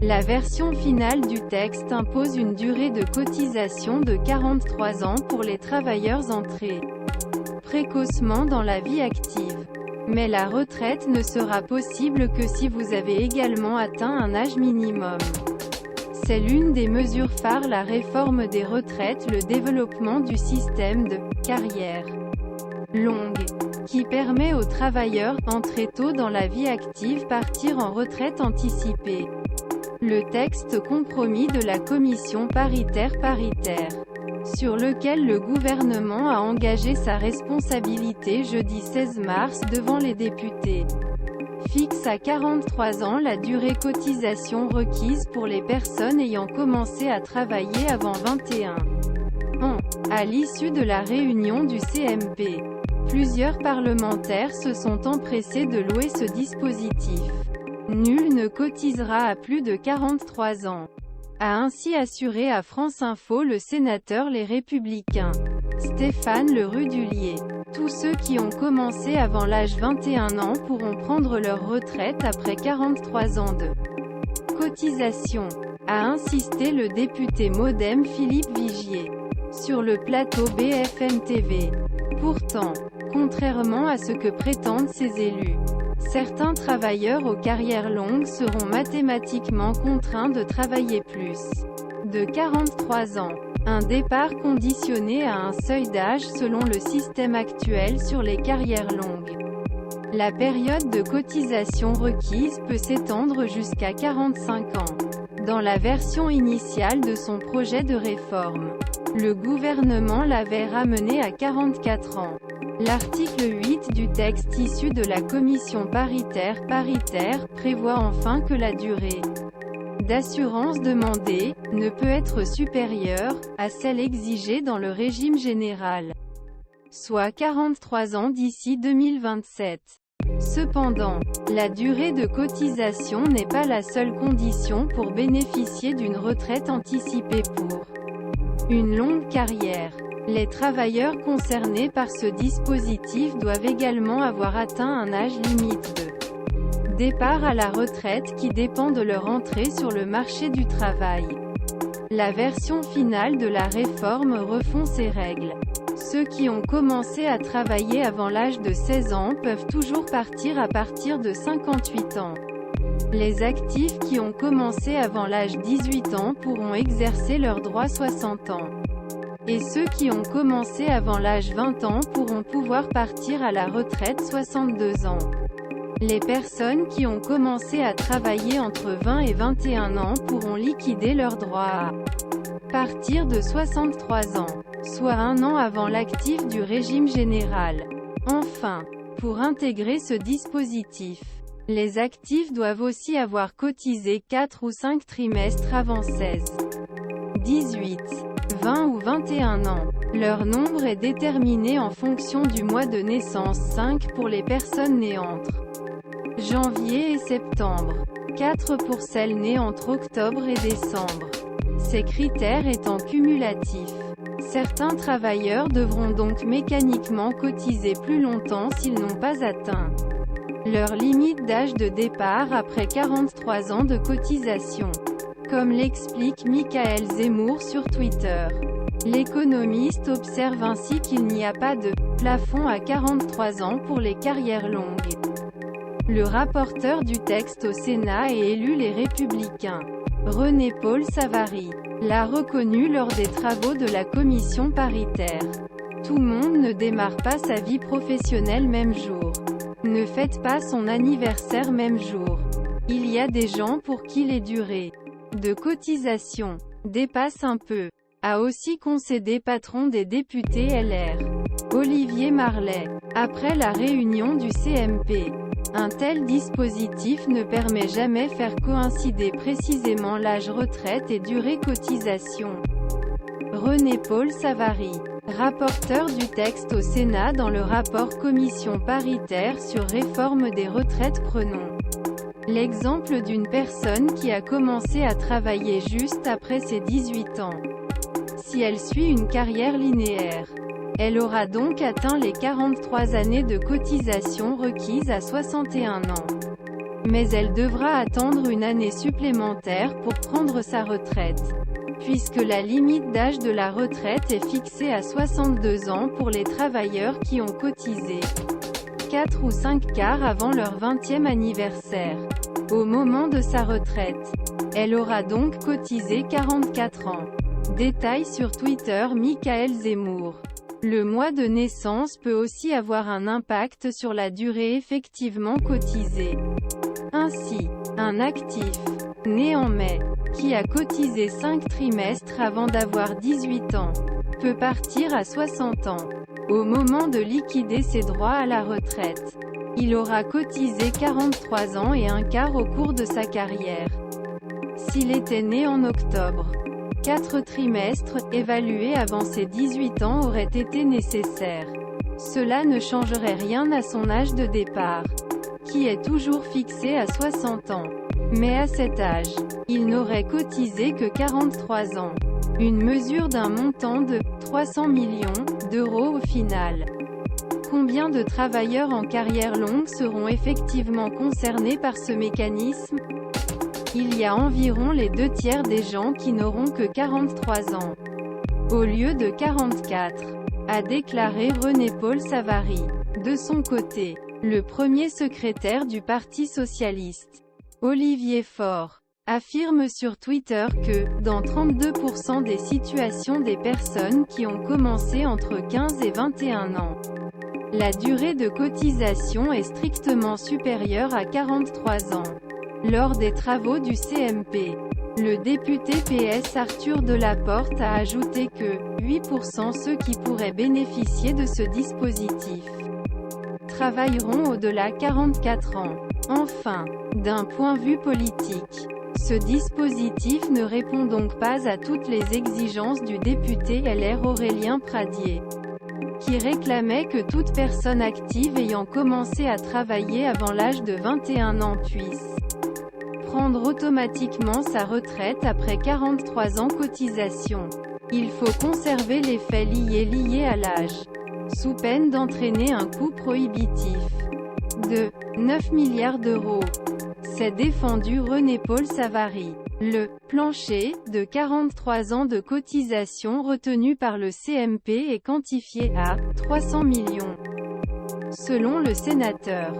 La version finale du texte impose une durée de cotisation de 43 ans pour les travailleurs entrés précocement dans la vie active. Mais la retraite ne sera possible que si vous avez également atteint un âge minimum. C'est l'une des mesures phares la réforme des retraites, le développement du système de carrière longue, qui permet aux travailleurs, entrés tôt dans la vie active, partir en retraite anticipée. Le texte compromis de la commission paritaire, sur lequel le gouvernement a engagé sa responsabilité jeudi 16 mars devant les députés, fixe à 43 ans la durée cotisation requise pour les personnes ayant commencé à travailler avant 21 ans. À l'issue de la réunion du CMP, plusieurs parlementaires se sont empressés de louer ce dispositif. Nul ne cotisera à plus de 43 ans, a ainsi assuré à France Info le sénateur Les Républicains, Stéphane Le Rudulier. Tous ceux qui ont commencé avant l'âge 21 ans pourront prendre leur retraite après 43 ans de cotisation, a insisté le député MoDem Philippe Vigier, sur le plateau BFM TV. Pourtant, contrairement à ce que prétendent ces élus, certains travailleurs aux carrières longues seront mathématiquement contraints de travailler plus de 43 ans. Un départ conditionné à un seuil d'âge selon le système actuel sur les carrières longues. La période de cotisation requise peut s'étendre jusqu'à 45 ans. Dans la version initiale de son projet de réforme, le gouvernement l'avait ramené à 44 ans. L'article 8 du texte issu de la commission paritaire prévoit enfin que la durée d'assurance demandée ne peut être supérieure à celle exigée dans le régime général, soit 43 ans d'ici 2027. Cependant, la durée de cotisation n'est pas la seule condition pour bénéficier d'une retraite anticipée pour une longue carrière. Les travailleurs concernés par ce dispositif doivent également avoir atteint un âge limite de départ à la retraite qui dépend de leur entrée sur le marché du travail. La version finale de la réforme refond ces règles. Ceux qui ont commencé à travailler avant l'âge de 16 ans peuvent toujours partir à partir de 58 ans. Les actifs qui ont commencé avant l'âge 18 ans pourront exercer leurs droits 60 ans. Et ceux qui ont commencé avant l'âge 20 ans pourront partir à la retraite 62 ans. Les personnes qui ont commencé à travailler entre 20 et 21 ans pourront liquider leurs droits à partir de 63 ans, soit un an avant l'actif du régime général. Enfin, pour intégrer ce dispositif, les actifs doivent aussi avoir cotisé 4 ou 5 trimestres avant 16, 18, 20 ou 21 ans. Leur nombre est déterminé en fonction du mois de naissance, 5 pour les personnes nées entre janvier et septembre, 4 pour celles nées entre octobre et décembre. Ces critères étant cumulatifs, certains travailleurs devront donc mécaniquement cotiser plus longtemps s'ils n'ont pas atteint leur limite d'âge de départ après 43 ans de cotisation. Comme l'explique Michael Zemmour sur Twitter. L'économiste observe ainsi qu'il n'y a pas de plafond à 43 ans pour les carrières longues. Le rapporteur du texte au Sénat et élu Les Républicains, René-Paul Savary, l'a reconnu lors des travaux de la commission paritaire. Tout le monde ne démarre pas sa vie professionnelle même jour. Ne fête pas son anniversaire même jour. Il y a des gens pour qui les durées de cotisation dépassent un peu, a aussi concédé patron des députés LR, Olivier Marleix, après la réunion du CMP. Un tel dispositif ne permet jamais faire coïncider précisément l'âge retraite et durée cotisation. René-Paul Savary, rapporteur du texte au Sénat dans le rapport commission paritaire sur réforme des retraites. Prenons l'exemple d'une personne qui a commencé à travailler juste après ses 18 ans. Si elle suit une carrière linéaire, elle aura donc atteint les 43 années de cotisation requises à 61 ans. Mais elle devra attendre une année supplémentaire pour prendre sa retraite, puisque la limite d'âge de la retraite est fixée à 62 ans pour les travailleurs qui ont cotisé 4 ou 5 quarts avant leur 20e anniversaire. Au moment de sa retraite, elle aura donc cotisé 44 ans. Détail sur Twitter. Michael Zemmour. Le mois de naissance peut aussi avoir un impact sur la durée effectivement cotisée. Ainsi, un actif, né en mai, qui a cotisé 5 trimestres avant d'avoir 18 ans, peut partir à 60 ans. Au moment de liquider ses droits à la retraite, il aura cotisé 43 ans et un quart au cours de sa carrière. S'il était né en octobre, 4 trimestres, évalués avant ses 18 ans auraient été nécessaires. Cela ne changerait rien à son âge de départ, qui est toujours fixé à 60 ans. Mais à cet âge, il n'aurait cotisé que 43 ans. Une mesure d'un montant de 300 millions d'euros au final. Combien de travailleurs en carrière longue seront effectivement concernés par ce mécanisme? Il y a environ les 2 tiers des gens qui n'auront que 43 ans, au lieu de 44, a déclaré René-Paul Savary. De son côté, le premier secrétaire du Parti socialiste, Olivier Faure, affirme sur Twitter que, dans 32% des situations des personnes qui ont commencé entre 15 et 21 ans, la durée de cotisation est strictement supérieure à 43 ans. Lors des travaux du CMP, le député PS Arthur Delaporte a ajouté que 8% ceux qui pourraient bénéficier de ce dispositif travailleront au-delà 44 ans. Enfin, d'un point de vue politique, ce dispositif ne répond donc pas à toutes les exigences du député LR Aurélien Pradier, qui réclamait que toute personne active ayant commencé à travailler avant l'âge de 21 ans puisse prendre automatiquement sa retraite après 43 ans cotisation. Il faut conserver les faits liés à l'âge, sous peine d'entraîner un coût prohibitif de 9 milliards d'euros. C'est défendu René-Paul Savary. Le plancher de 43 ans de cotisation retenu par le CMP est quantifié à 300 millions. Selon le sénateur.